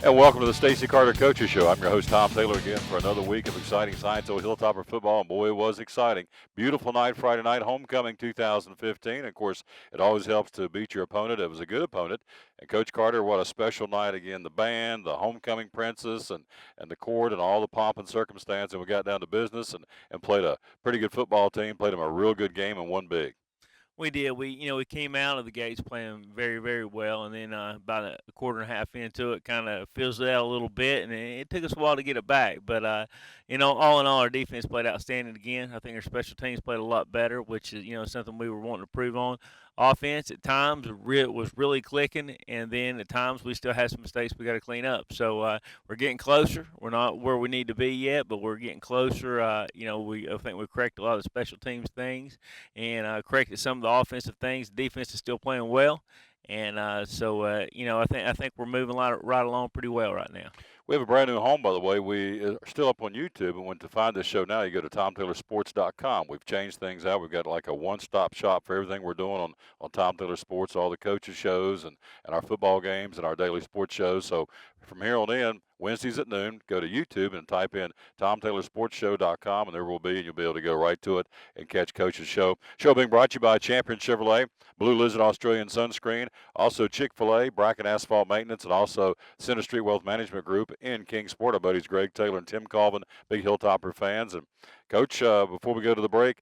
And welcome to the Stacy Carter Coaches Show. I'm your host, Tom Taylor, again for another week of exciting Science-O Hilltopper football. And boy, it was exciting. Beautiful night, Friday night, homecoming 2015. Of course, it always helps to beat your opponent. It was a good opponent. And Coach Carter, what a special night again. The band, the homecoming princess, and the court, and all the pomp and circumstance. And we got down to business and played a pretty good football team, played them a real good game and won big. We did. We came out of the gates playing very, very well, and then about a quarter and a half into it, kind of fizzled out a little bit, and it took us a while to get it back. But all in all, our defense played outstanding again. I think our special teams played a lot better, which is something we were wanting to prove on. Offense at times was really clicking, and then at times we still had some mistakes we got to clean up. So we're getting closer. We're not where we need to be yet, but we're getting closer. I think we corrected a lot of the special teams things, and corrected some of the offensive things. The defense is still playing well, and I think we're moving right along pretty well right now. We have a brand new home, by the way. We are still up on YouTube, and when to find this show now, you go to TomTaylorSports.com. We've changed things out. We've got like a one-stop shop for everything we're doing on Tom Taylor Sports, all the coaches' shows and our football games and our daily sports shows. So from here on in, Wednesdays at noon, go to YouTube and type in TomTaylorSportsShow.com, and there will be, and you'll be able to go right to it and catch Coach's show. Show being brought to you by Champion Chevrolet, Blue Lizard Australian Sunscreen, also Chick-fil-A, Bracken Asphalt Maintenance, and also Center Street Wealth Management Group in Kingsport. Our buddies Greg Taylor and Tim Colvin, big Hilltopper fans. And Coach, before we go to the break,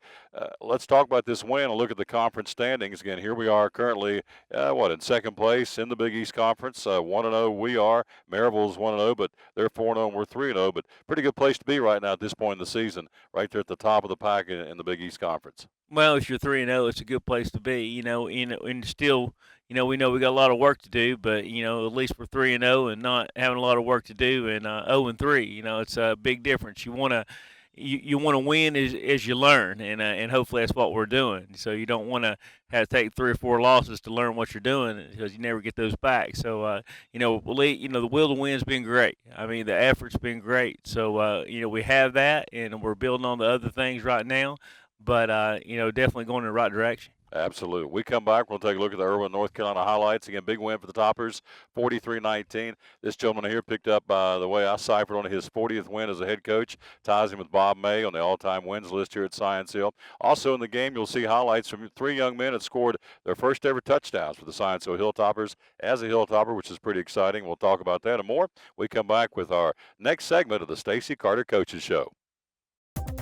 let's talk about this win and look at the conference standings. Again, here we are currently, in second place in the Big East Conference. 1-0 we are. Maryville's 1-0, but they're 4-0 and we're 3-0. But pretty good place to be right now at this point in the season, right there at the top of the pack in the Big East Conference. Well, if you're 3-0, it's a good place to be. And still, we know we got a lot of work to do, but at least we're 3-0 and not having a lot of work to do. And 0-3, it's a big difference. You want to win as you learn, and hopefully that's what we're doing. So you don't want to have to take 3 or 4 losses to learn what you're doing, because you never get those back. So the will to win's been great. I mean, the effort's been great. So we have that, and we're building on the other things right now. But definitely going in the right direction. Absolutely. We come back, we'll take a look at the Erwin, North Carolina highlights. Again, big win for the Toppers, 43-19. This gentleman here picked up, the way I ciphered on his 40th win as a head coach, ties him with Bob May on the all-time wins list here at Science Hill. Also in the game, you'll see highlights from 3 young men that scored their first ever touchdowns for the Science Hill Hilltoppers as a Hilltopper, which is pretty exciting. We'll talk about that and more. We come back with our next segment of the Stacy Carter Coaches Show.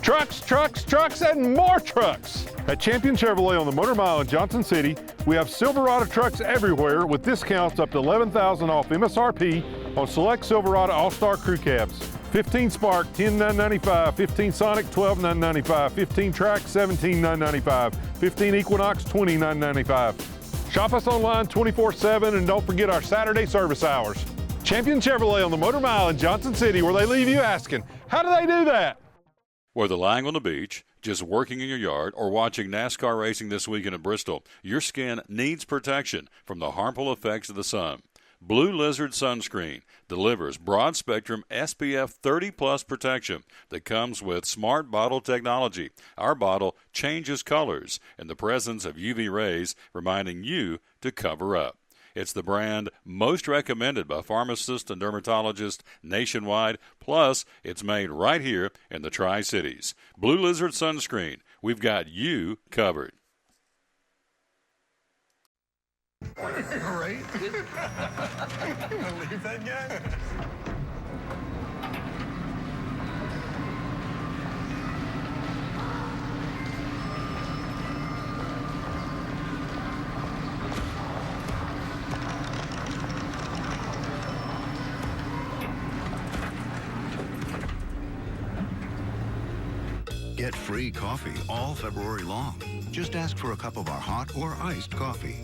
Trucks, trucks, trucks, and more trucks. At Champion Chevrolet on the Motor Mile in Johnson City, we have Silverado trucks everywhere with discounts up to $11,000 off MSRP on select Silverado All-Star Crew Cabs. 15 Spark, $10,995. 15 Sonic, $12,995. 15 Track, $17,995. 15 Equinox, $20,995. Shop us online 24/7, and don't forget our Saturday service hours. Champion Chevrolet on the Motor Mile in Johnson City, where they leave you asking, how do they do that? Whether lying on the beach, just working in your yard, or watching NASCAR racing this weekend in Bristol, your skin needs protection from the harmful effects of the sun. Blue Lizard Sunscreen delivers broad-spectrum SPF 30-plus protection that comes with smart bottle technology. Our bottle changes colors in the presence of UV rays, reminding you to cover up. It's the brand most recommended by pharmacists and dermatologists nationwide. Plus, it's made right here in the Tri-Cities. Blue Lizard Sunscreen. We've got you covered. Right? Leave that guy? Get free coffee all February long. Just ask for a cup of our hot or iced coffee.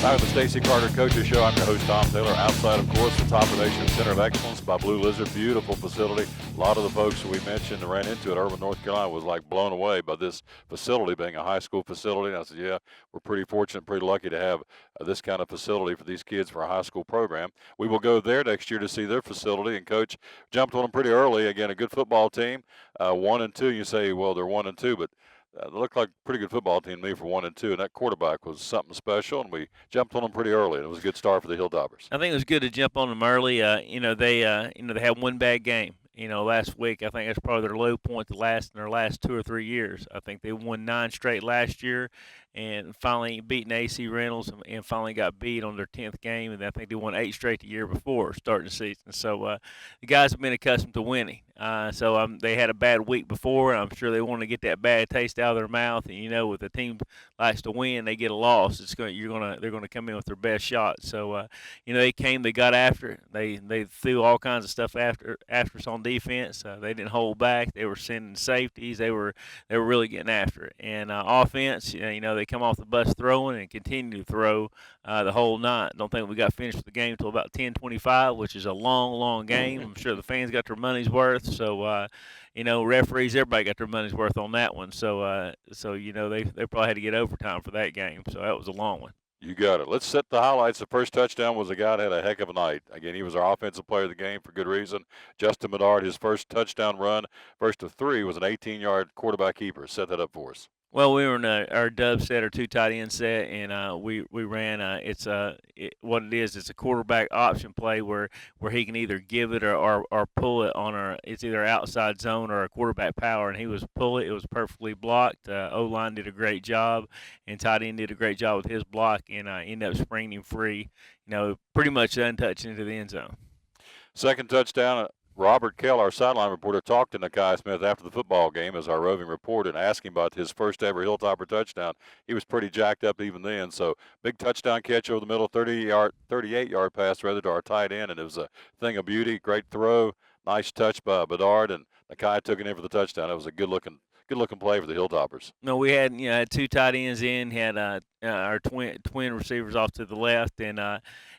Back with the Stacy Carter Coaches Show. I'm your host, Tom Taylor. Outside, of course, the Top of the Nation Center of Excellence by Blue Lizard. Beautiful facility. A lot of the folks that we mentioned and ran into at Erwin, North Carolina was like blown away by this facility being a high school facility. And I said, yeah, we're pretty fortunate, pretty lucky to have this kind of facility for these kids for a high school program. We will go there next year to see their facility. And Coach jumped on them pretty early. Again, a good football team, 1-2. You say, well, they're 1-2, but They looked like a pretty good football team to me for 1 and 2, and that quarterback was something special, and we jumped on them pretty early, and it was a good start for the Hilltoppers. I think it was good to jump on them early. They had one bad game. Last week. I think that's probably their low point in their last 2 or 3 years. I think they won 9 straight last year, and finally beaten AC Reynolds, and finally got beat on their 10th game. And I think they won 8 straight the year before starting the season. So the guys have been accustomed to winning. They had a bad week before, and I'm sure they want to get that bad taste out of their mouth. And with the team likes to win, they get a loss. They're gonna come in with their best shot. So they got after it. They threw all kinds of stuff after us on defense. They didn't hold back. They were sending safeties. They were really getting after it. And offense, they come off the bus throwing and continue to throw the whole night. Don't think we got finished with the game until about 10:25, which is a long game. I'm sure the fans got their money's worth. So referees, everybody got their money's worth on that one. So they probably had to get overtime for that game. So that was a long one. You got it. Let's set the highlights. The first touchdown was a guy that had a heck of a night. Again, he was our offensive player of the game for good reason. Justin Bedard, his first touchdown run, first of 3, was an 18-yard quarterback keeper. Set that up for us. Well, we were in our dub set, our 2 tight end set, and we ran. What it is. It's a quarterback option play where he can either give it or pull it on it's either outside zone or a quarterback power, and he was pull it. It was perfectly blocked. O-line did a great job, and tight end did a great job with his block, and ended up springing him free. Pretty much untouched into the end zone. Second touchdown. Robert Kell, our sideline reporter, talked to Nakai Smith after the football game as our roving reporter and asked him about his first ever Hilltopper touchdown. He was pretty jacked up even then. So big touchdown catch over the middle, 38-yard pass rather to our tight end, and it was a thing of beauty. Great throw, nice touch by Bedard, and Nakai took it in for the touchdown. It was a good-looking play for the Hilltoppers. No, we had had 2 tight ends in, had our twin receivers off to the left,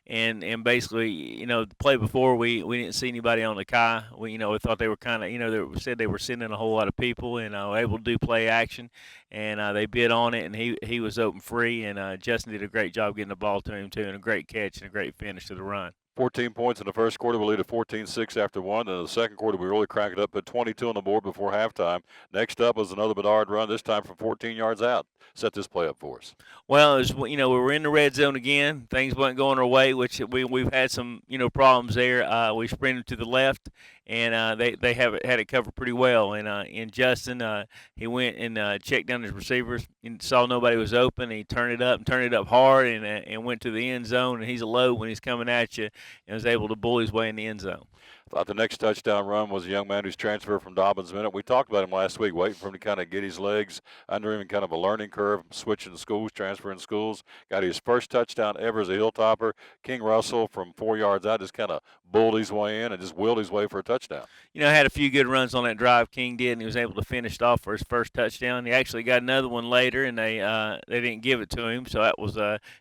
and basically the play before we didn't see anybody on the Kai. We thought they were kind of they said they were sending a whole lot of people and able to do play action, and they bid on it, and he was open free, and Justin did a great job getting the ball to him too, and a great catch and a great finish to the run. 14 points in the first quarter. We lead at 14-6 after 1. Then in the second quarter, we really cranked it up, put 22 on the board before halftime. Next up was another Bedard run, this time from 14 yards out. Set this play up for us. Well, we were in the red zone again. Things weren't going our way, which we've had some problems there. We sprinted to the left, and they had it covered pretty well. And Justin, he went and checked down his receivers and saw nobody was open. And he turned it up hard, and went to the end zone. And he's a low when he's coming at you, and was able to bull his way in the end zone. Thought the next touchdown run was a young man who's transferred from Dobbins Minute. We talked about him last week, waiting for him to kind of get his legs under him, and kind of a learning curve, switching schools, transferring schools. Got his first touchdown ever as a Hilltopper. King Russell from 4 yards out just kind of bulled his way in and just willed his way for a touchdown. Had a few good runs on that drive, King did, and he was able to finish it off for his first touchdown. He actually got another one later, and they didn't give it to him, so that was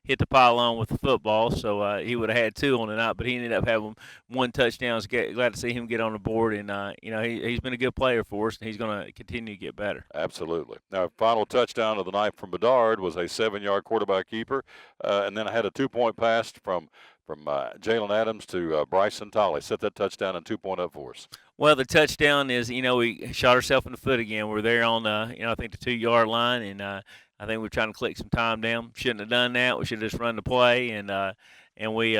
hit the pylon with the football. So he would have had 2 on the night, but he ended up having 1 touchdown. Glad to see him get on the board, and he's been a good player for us, and he's going to continue to get better. Absolutely. Now, final touchdown of the night from Bedard was a 7-yard quarterback keeper, and then I had a 2-point pass from Jalen Adams to Bryson Tolley. Set that touchdown and 2-point up for us. Well, the touchdown is, we shot ourselves in the foot again. We're there on, I think the 2-yard line, and I think we're trying to click some time down. Shouldn't have done that. We should have just run the play, and we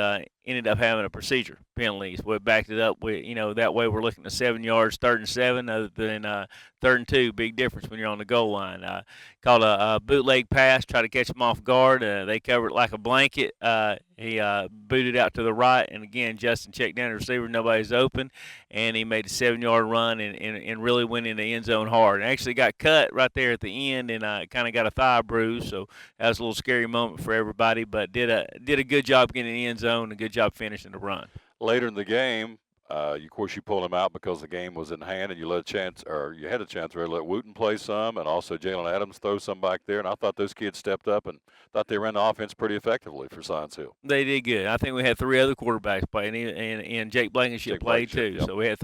ended up having a procedure penalty. So we backed it up. That way we're looking at 7 yards, 3rd and 7, other than 3rd and 2. Big difference when you're on the goal line. Called a bootleg pass, tried to catch him off guard. They covered it like a blanket. He booted out to the right, and again, Justin checked down the receiver. Nobody's open, and he made a 7-yard run and really went in the end zone hard. And actually got cut right there at the end, and kind of got a thigh bruise. So that was a little scary moment for everybody, but did a good job getting in the end zone and a good job finishing the run. Later in the game, of course, you pulled him out because the game was in hand, and you had a chance to let Wooten play some, and also Jalen Adams throw some back there. And I thought those kids stepped up and thought they ran the offense pretty effectively for Science Hill. They did good. I think we had 3 other quarterbacks play, and Jake Blankenship played too. Yep. So we had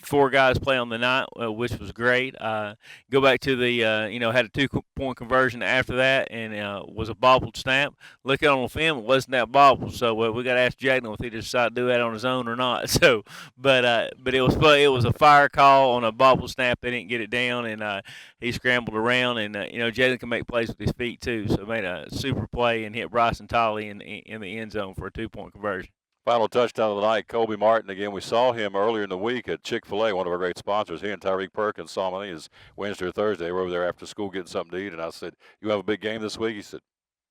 4 guys play on the night, which was great. Go back to the, had a 2-point conversion after that, and was a bobbled snap. Looking on the film, it wasn't that bobbled. So we got to ask Jalen if he decided to do that on his own or not. So know. But it was fun. It was a fire call on a bobble snap. They didn't get it down, and he scrambled around. And Jalen can make plays with his feet too, so made a super play and hit Bryson Tolley in the end zone for a 2-point conversion. Final touchdown of the night, Colby Martin. Again, we saw him earlier in the week at Chick-fil-A, one of our great sponsors. He and Tyreek Perkins saw him, I think it was Wednesday or Thursday. They were over there after school getting something to eat, and I said, "You have a big game this week?" He said,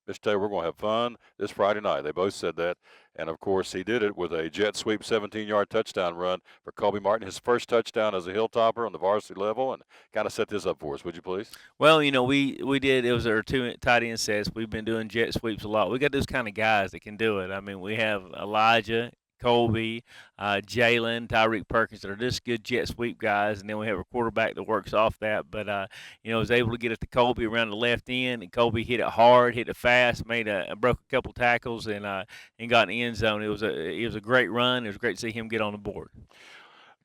"Mr. Taylor, we're going to have fun this Friday night." They both said that. And, of course, he did it with a jet sweep 17-yard touchdown run for Colby Martin, his first touchdown as a Hilltopper on the varsity level, and kind of set this up for us, would you please? Well, we did. It was our 2 tight end sets. We've been doing jet sweeps a lot. We got those kind of guys that can do it. I mean, we have Elijah, Colby, Jalen, Tyreek Perkins that are just good jet sweep guys, and then we have a quarterback that works off that. But was able to get it to Colby around the left end, and Colby hit it hard, hit it fast, broke a couple tackles, and got in the end zone. It was a great run. It was great to see him get on the board.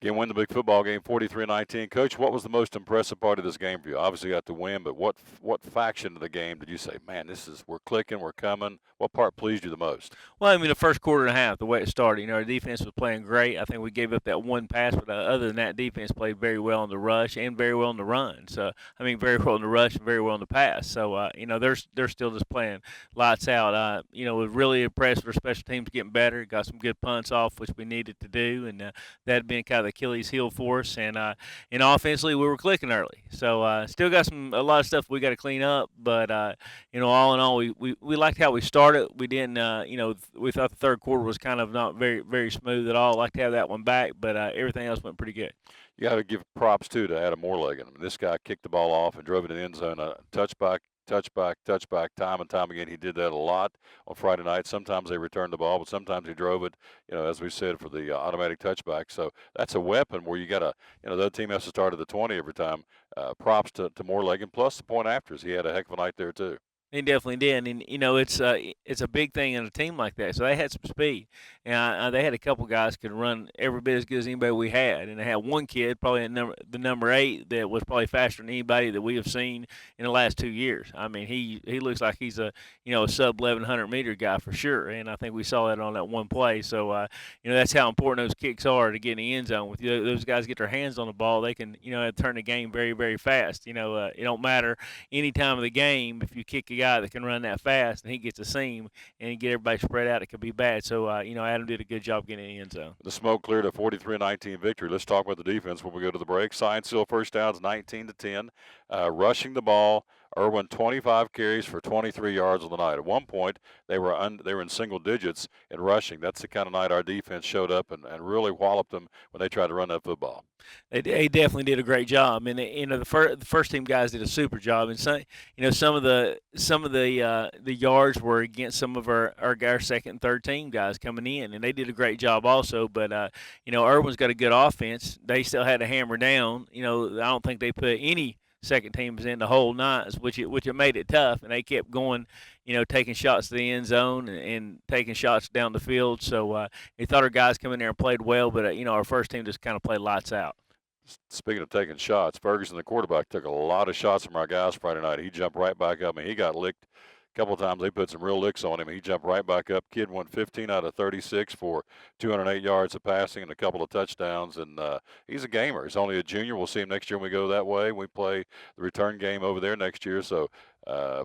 Again, win the big football game, 43-19. Coach, what was the most impressive part of this game for you? Obviously, you got the win, but what faction of the game did you say, man, we're clicking, we're coming? What part pleased you the most? Well, I mean, the first quarter and a half, the way it started, our defense was playing great. I think we gave up that one pass, but other than that, defense played very well in the rush and very well in the run. So, I mean, very well in the rush and very well in the pass. So, they're still just playing lights out. Was really impressed with our special teams getting better. Got some good punts off, which we needed to do, and that had been kind of the Achilles heel for us. And offensively, we were clicking early. So, still got a lot of stuff we got to clean up. But all in all, we liked how we started. We didn't, we thought the third quarter was kind of not very, very smooth at all. Like to have that one back, but everything else went pretty good. You got to give props, too, to Adam Morlegan. I mean, this guy kicked the ball off and drove it in the end zone. Touchback, time and time again. He did that a lot on Friday night. Sometimes they returned the ball, but sometimes he drove it, as we said, for the automatic touchback. So that's a weapon where you got to, the other team has to start at the 20 every time. Props to Morlegan, plus the point afters. He had a heck of a night there, too. He definitely did, and it's a big thing in a team like that. So they had some speed, and they had a couple guys could run every bit as good as anybody we had. And they had one kid, probably the number 8, that was probably faster than anybody that we have seen in the last 2 years. I mean, he looks like he's a sub 1100 meter guy for sure, and I think we saw that on that one play. So that's how important those kicks are to get in the end zone. With those guys get their hands on the ball, they can turn the game very, very fast. It don't matter any time of the game if you kick a guy that can run that fast and he gets a seam and get everybody spread out, it could be bad. So, Adam did a good job getting in the end zone. The smoke cleared a 43-19 victory. Let's talk about the defense when we go to the break. Science-Hill first downs 19-10. Rushing the ball, Erwin 25 carries for 23 yards on the night. At one point, they were in single digits in rushing. That's the kind of night our defense showed up and really walloped them when they tried to run that football. They definitely did a great job, and the first team guys did a super job. And some of the yards were against some of our second and third team guys coming in, and they did a great job also. But Erwin's got a good offense. They still had to hammer down. I don't think they put any second teams in the whole night, which it made it tough, and they kept going, taking shots to the end zone and taking shots down the field. So they thought our guys come in there and played well, but our first team just kind of played lights out. Speaking of taking shots, Ferguson, the quarterback, took a lot of shots from our guys Friday night. He jumped right back up, and he got licked a couple of times. They put some real licks on him. He jumped right back up. Kid went 15 out of 36 for 208 yards of passing and a couple of touchdowns, and he's a gamer. He's only a junior. We'll see him next year when we go that way. We play the return game over there next year. So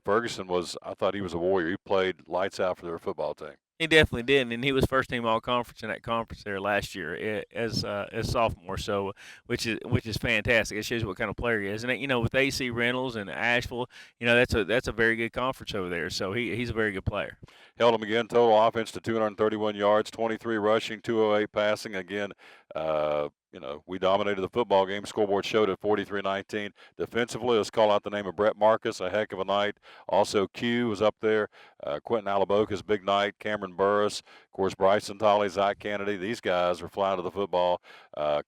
Ferguson I thought he was a warrior. He played lights out for their football team. He definitely did, and he was first team all conference in that conference there last year as sophomore. So, which is fantastic. It shows you what kind of player he is. And with AC Reynolds and Asheville, that's a very good conference over there. So he's a very good player. Held him again. Total offense to 231 yards, 23 rushing, 208 passing. Again, we dominated the football game. Scoreboard showed it 43-19. Defensively, let's call out the name of Brett Marcus. A heck of a night. Also, Q was up there. Quentin Alaboca's big night. Cameron Burris. Of course, Bryson Tolley, Zach Kennedy. These guys were flying to the football.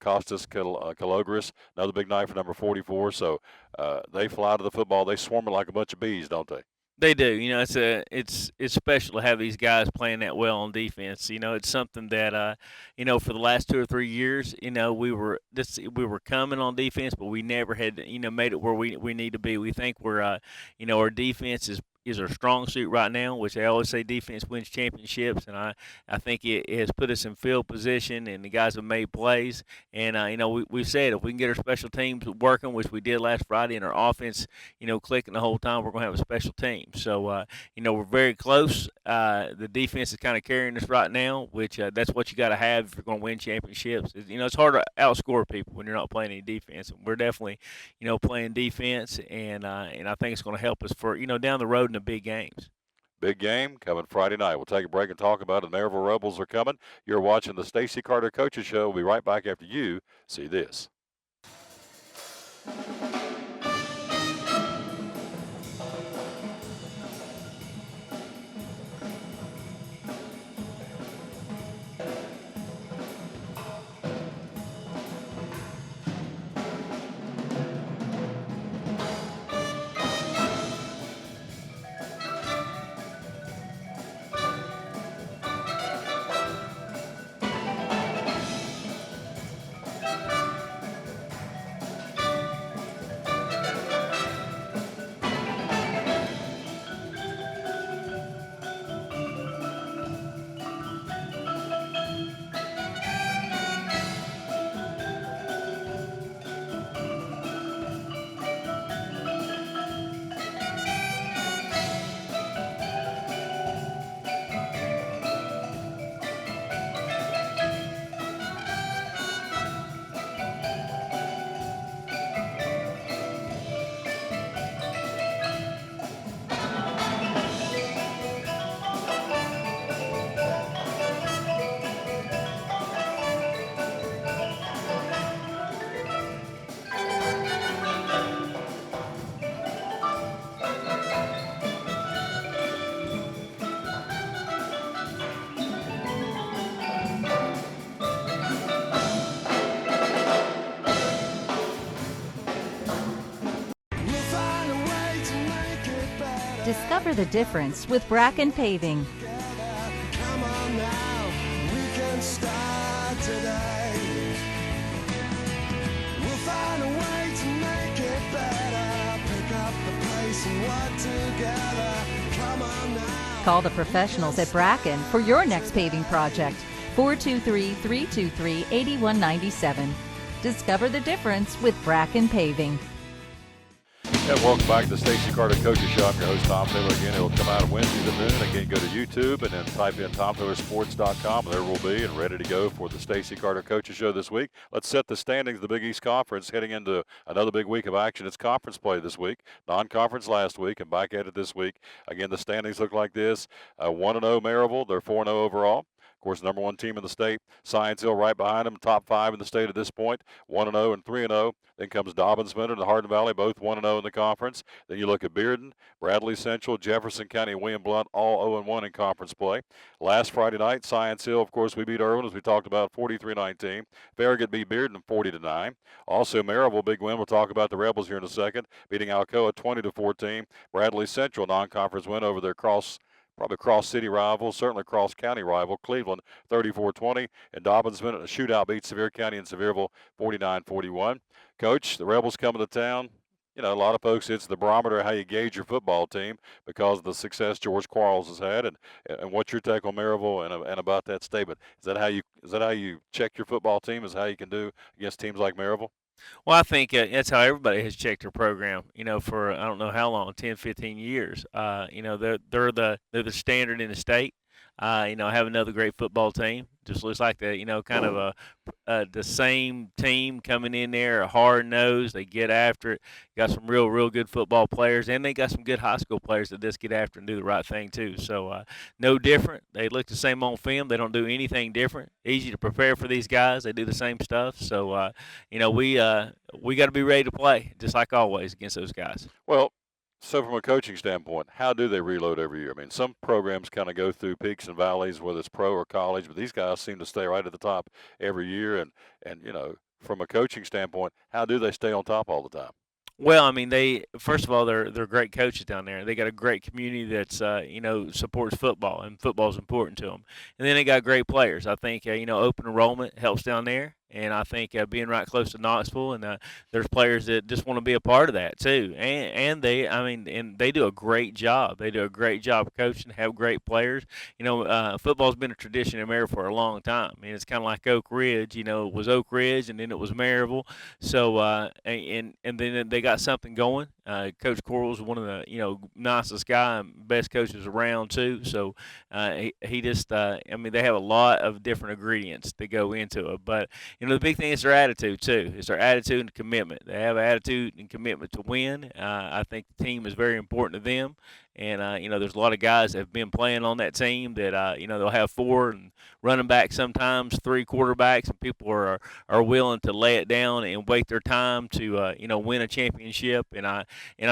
Costas Kalogris, another big night for number 44. So they fly to the football. They swarm it like a bunch of bees, don't they? They do. It's special to have these guys playing that well on defense. It's something that for the last 2 or 3 years, we were coming on defense, but we never had made it where we need to be. We think we're our defense is our strong suit right now, which they always say defense wins championships, and I think it has put us in field position, and the guys have made plays. And we said if we can get our special teams working, which we did last Friday, and our offense, clicking the whole time, we're going to have a special team. So we're very close. The defense is kind of carrying us right now, which that's what you got to have if you're going to win championships. It's hard to outscore people when you're not playing any defense. And we're definitely, playing defense, and I think it's going to help us for down the road in the big games. Big game coming Friday night. We'll take a break and talk about it. The Maryville Rebels are coming. You're watching the Stacy Carter Coaches Show. We'll be right back after you see this. Discover the difference with Bracken Paving. Come on now, we can start today. We'll find a way to make it better. Pick up the pace and work together. Come on now. Call the professionals at Bracken for your next paving project. 423-323-8197. Discover the difference with Bracken Paving. And welcome back to the Stacy Carter Coaches Show. I'm your host, Tom Taylor. Again, it'll come out on Wednesdays at noon. Again, go to YouTube and then type in TomTaylorSports.com. There we'll be and ready to go for the Stacy Carter Coaches Show this week. Let's set the standings of the Big East Conference heading into another big week of action. It's conference play this week, non-conference last week, and back at it this week. Again, the standings look like this. 1-0 Maryville. They're 4-0 overall. Of course, number one team in the state, Science Hill right behind them, top five in the state at this point, 1-0 and 3-0. Then comes Dobbins-Minter and Hardin Valley, both 1-0 in the conference. Then you look at Bearden, Bradley Central, Jefferson County, and William Blount, all 0-1 in conference play. Last Friday night, Science Hill, of course, we beat Erwin, as we talked about, 43-19. Farragut beat Bearden 40-9. Also, Maryville, big win. We'll talk about the Rebels here in a second, beating Alcoa 20-14. Bradley Central, non-conference win over their probably cross-city rival, certainly cross-county rival, Cleveland, 34-20. And Dobbins-Minter, a shootout beat Sevier County and Sevierville, 49-41. Coach, the Rebels coming to town. You know, a lot of folks, it's the barometer of how you gauge your football team because of the success George Quarles has had. And what's your take on Maryville and about that statement? Is that how you check your football team? Is how you can do against teams like Maryville? Well, I think that's how everybody has checked their program, for I don't know how long, 10, 15 years. They're the standard in the state. Have another great football team. Just looks like kind of the same team coming in there, hard nosed. They get after it. Got some real good football players, and they got some good high school players that just get after and do the right thing too. So no different. They look the same on film. They don't do anything different. Easy to prepare for these guys. They do the same stuff. So we got to be ready to play, just like always against those guys. Well, so from a coaching standpoint, how do they reload every year? I mean, some programs kind of go through peaks and valleys, whether it's pro or college, but these guys seem to stay right at the top every year. And from a coaching standpoint, how do they stay on top all the time? Well, I mean, first of all, they're great coaches down there. They got a great community that's supports football, and football is important to them. And then they got great players. I think open enrollment helps down there. And I think being right close to Knoxville, and there's players that just want to be a part of that too. And they do a great job. They do a great job coaching, have great players. Football's been a tradition in Maryville for a long time. I mean, it's kind of like Oak Ridge. It was Oak Ridge, and then it was Maryville. So and then they got something going. Coach Coral's one of the nicest guy and best coaches around too. So he just they have a lot of different ingredients that go into it. But the big thing is their attitude too. It's their attitude and commitment. They have attitude and commitment to win. I think the team is very important to them. And there's a lot of guys that have been playing on that team that they'll have 4 and running backs, sometimes 3 quarterbacks, and people are willing to lay it down and wait their time to win a championship. And I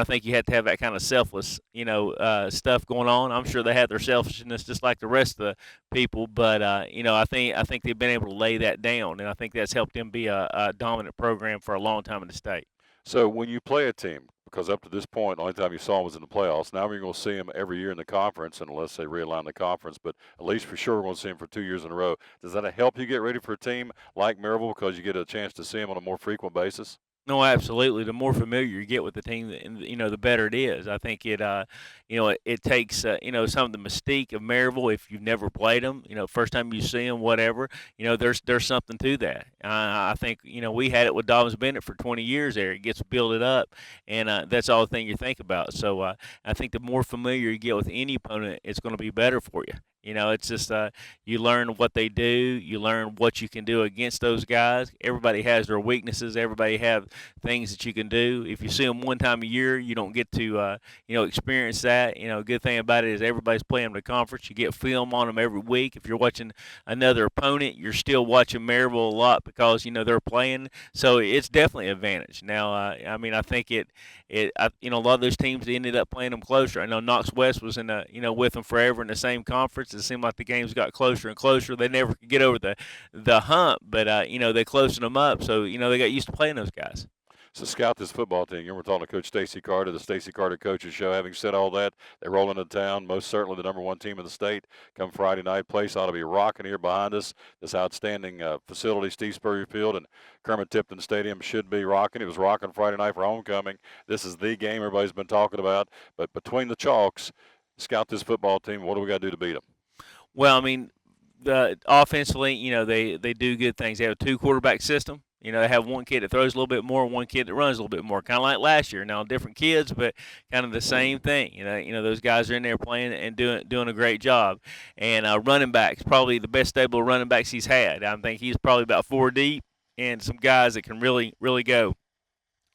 think you have to have that kind of selfless stuff going on. I'm sure they have their selfishness just like the rest of the people, but I think they've been able to lay that down, and I think that's helped them be a dominant program for a long time in the state. So when you play a team, because up to this point, the only time you saw them was in the playoffs. Now we're going to see them every year in the conference, unless they realign the conference. But at least for sure, we're going to see them for 2 years in a row. Does that help you get ready for a team like Maryville because you get a chance to see them on a more frequent basis? No, absolutely. The more familiar you get with the team, the better it is. I think it takes, some of the mystique of Maryville if you've never played them. First time you see them, whatever. There's something to that. I think we had it with Dobbins Bennett for 20 years there. It gets built up, and that's all the thing you think about. So I think the more familiar you get with any opponent, it's going to be better for you. It's just you learn what they do. You learn what you can do against those guys. Everybody has their weaknesses. Everybody have things that you can do. If you see them one time a year, you don't get to experience that. Good thing about it is everybody's playing the conference. You get film on them every week. If you're watching another opponent, you're still watching Maryville a lot because they're playing. So it's definitely an advantage. Now, I think a lot of those teams ended up playing them closer. I know Knox West was in with them forever in the same conference. It seemed like the games got closer and closer. They never could get over the hump, but they closed them up. So they got used to playing those guys. So scout this football team. We're talking to Coach Stacy Carter, the Stacy Carter Coaches Show. Having said all that, they roll into town. Most certainly the number 1 team in the state. Come Friday night, place ought to be rocking here behind us. This outstanding facility, Steve Spurrier Field and Kermit Tipton Stadium should be rocking. It was rocking Friday night for homecoming. This is the game everybody's been talking about. But between the chalks, scout this football team. What do we got to do to beat them? Well, offensively, they do good things. They have a 2 quarterback system. They have one kid that throws a little bit more, one kid that runs a little bit more, kind of like last year. Now, different kids, but kind of the same thing. Those guys are in there playing and doing a great job. And running backs, probably the best stable of running backs he's had. I think he's probably about 4 deep, and some guys that can really, really go.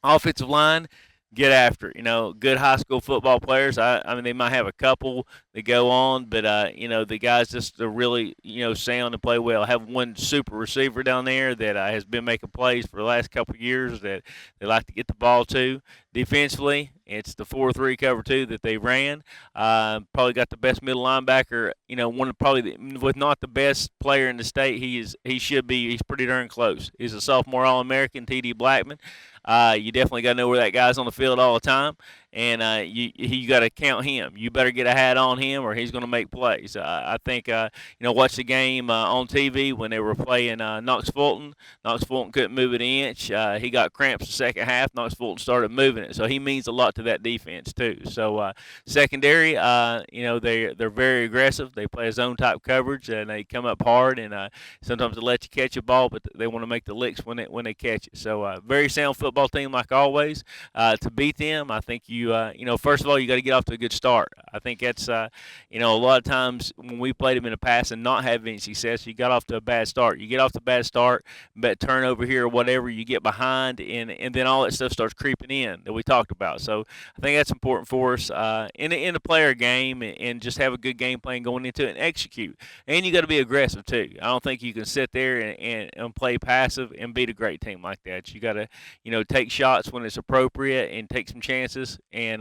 Offensive line, get after it. Good high school football players. They might have a couple that go on, but the guys just are really sound and play well. I have one super receiver down there that has been making plays for the last couple of years that they like to get the ball to. Defensively, it's the 4-3 cover 2 that they ran. Probably got the best middle linebacker. One of with not the best player in the state. He should be. He's pretty darn close. He's a sophomore All-American, T.D. Blackman. You definitely got to know where that guy's on the field all the time, and you got to count him. You better get a hat on him, or he's going to make plays. I think watch the game on TV when they were playing Knox Fulton. Knox Fulton couldn't move it an inch. He got cramps the second half. Knox Fulton started moving it, so he means a lot to that defense too. So secondary, they're very aggressive. They play a zone type coverage, and they come up hard, and sometimes they let you catch a ball, but they want to make the licks when they catch it. So very sound football team like always. To beat them, I think first of all, you got to get off to a good start. I think that's a lot of times when we played them in the past and not have any success, you got off to a bad start. You get off to a bad start, but turnover here or whatever, you get behind, and then all that stuff starts creeping in that we talked about. So I think that's important for us in the player game, and just have a good game plan going into it and execute. And you got to be aggressive too. I don't think you can sit there and play passive and beat a great team like that. You got to take shots when it's appropriate and take some chances and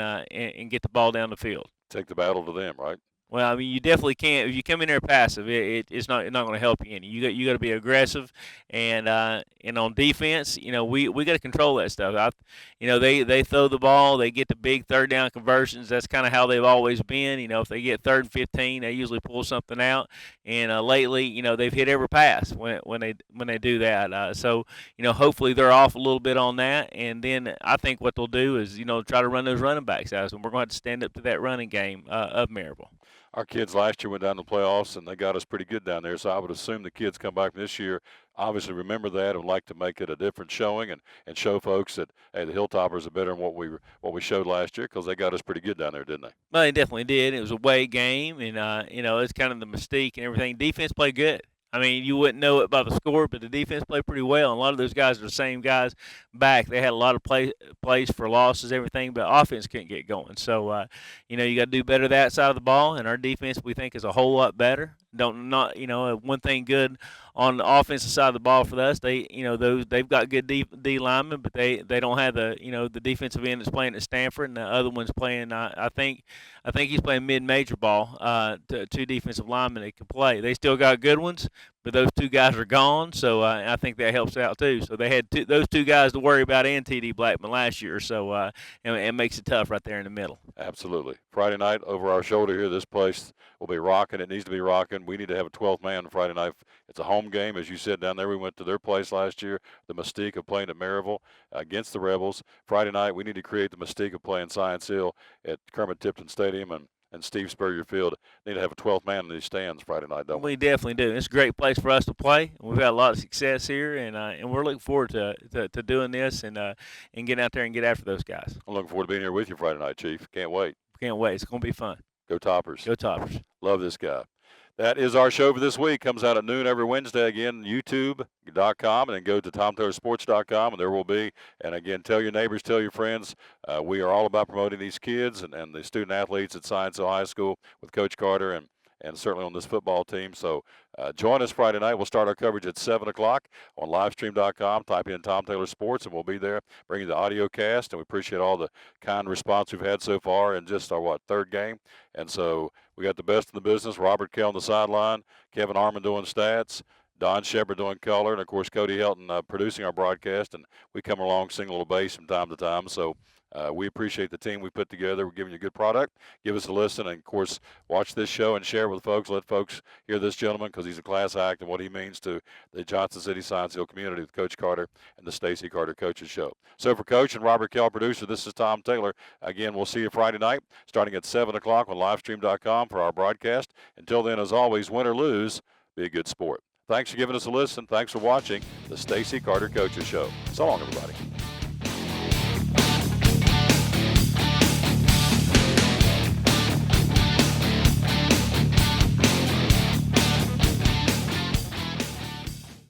get the ball down the field. Take the battle to them, right? Well, I mean, you definitely can't. If you come in there passive, it's not going to help you any. You got to be aggressive, and on defense, we got to control that stuff. They throw the ball, they get the big third down conversions. That's kind of how they've always been. If they get 3rd and 15, they usually pull something out. And lately, they've hit every pass when they do that. So hopefully they're off a little bit on that, and then I think what they'll do is try to run those running backs out, and we're going to have to stand up to that running game of Maryville. Our kids last year went down to the playoffs, and they got us pretty good down there. So I would assume the kids come back this year, obviously remember that and like to make it a different showing and show folks that, hey, the Hilltoppers are better than what we showed last year because they got us pretty good down there, didn't they? Well, they definitely did. It was a away game, and it's kind of the mystique and everything. Defense played good. I mean, you wouldn't know it by the score, but the defense played pretty well. And a lot of those guys are the same guys back. They had a lot of plays for losses, everything, but offense couldn't get going. So, you got to do better that side of the ball. And our defense, we think, is a whole lot better. One thing good on the offensive side of the ball for us, they've got good D linemen, but they don't have the defensive end that's playing at Stanford, and the other one's playing. I think he's playing mid-major ball. Two defensive linemen that can play. They still got good ones, but those two guys are gone, so I think that helps out too. So they had those two guys to worry about and T.D. Blackman last year, so and it makes it tough right there in the middle. Absolutely. Friday night over our shoulder here, this place will be rocking. It needs to be rocking. We need to have a 12th man Friday night. It's a home game, as you said down there. We went to their place last year, the mystique of playing at Maryville against the Rebels. Friday night, we need to create the mystique of playing Science Hill at Kermit Tipton Stadium and Steve Spurrier Field. Need to have a 12th man in these stands Friday night, don't we? We definitely do. It's a great place for us to play. We've had a lot of success here, and we're looking forward to doing this and getting out there and get after those guys. I'm looking forward to being here with you Friday night, Chief. Can't wait. Can't wait. It's going to be fun. Go Toppers. Go Toppers. Love this guy. That is our show for this week. Comes out at noon every Wednesday. Again, YouTube.com, and then go to TomTaylorSports.com, and there will be. And again, tell your neighbors, tell your friends. We are all about promoting these kids and the student athletes at Science Hill High School with Coach Carter and certainly on this football team. So join us Friday night. We'll start our coverage at 7 o'clock on livestream.com. Type in Tom Taylor Sports, and we'll be there bringing the audio cast. And we appreciate all the kind response we've had so far in just our, third game. And so we got the best in the business. Robert Kell on the sideline, Kevin Harmon doing stats, Don Shepard doing color, and, of course, Cody Helton producing our broadcast. And we come along, sing a little bass from time to time. So we appreciate the team we put together. We're giving you a good product. Give us a listen, and, of course, watch this show and share with folks. Let folks hear this gentleman because he's a class act and what he means to the Johnson City Science Hill community with Coach Carter and the Stacy Carter Coaches Show. So for Coach and Robert Kell, producer, this is Tom Taylor. Again, we'll see you Friday night starting at 7 o'clock on livestream.com for our broadcast. Until then, as always, win or lose, be a good sport. Thanks for giving us a listen. Thanks for watching the Stacy Carter Coaches Show. So long, everybody.